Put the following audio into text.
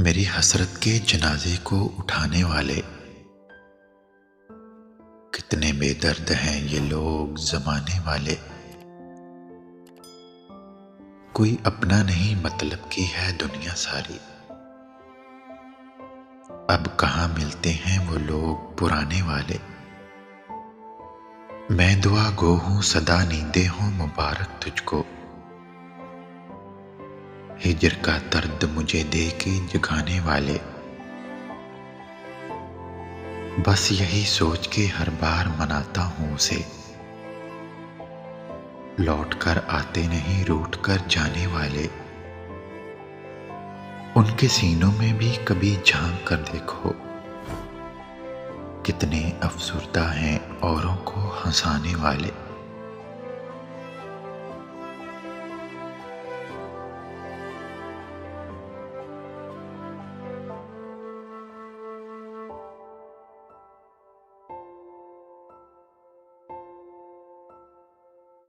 मेरी हसरत के जनाजे को उठाने वाले कितने बेदर्द हैं ये लोग ज़माने वाले। कोई अपना नहीं मतलब की है दुनिया सारी। अब कहाँ मिलते हैं वो लोग पुराने वाले। मैं दुआ गो हूँ सदा नींदे हों मुबारक तुझको। हिज्र का दर्द मुझे दे के जगाने वाले। बस यही सोच के हर बार मनाता हूँ उसे। लौट कर आते नहीं रूठ कर जाने वाले। उनके सीनों में भी कभी झांक कर देखो। कितने अफसुर्दा हैं औरों को हंसाने वाले।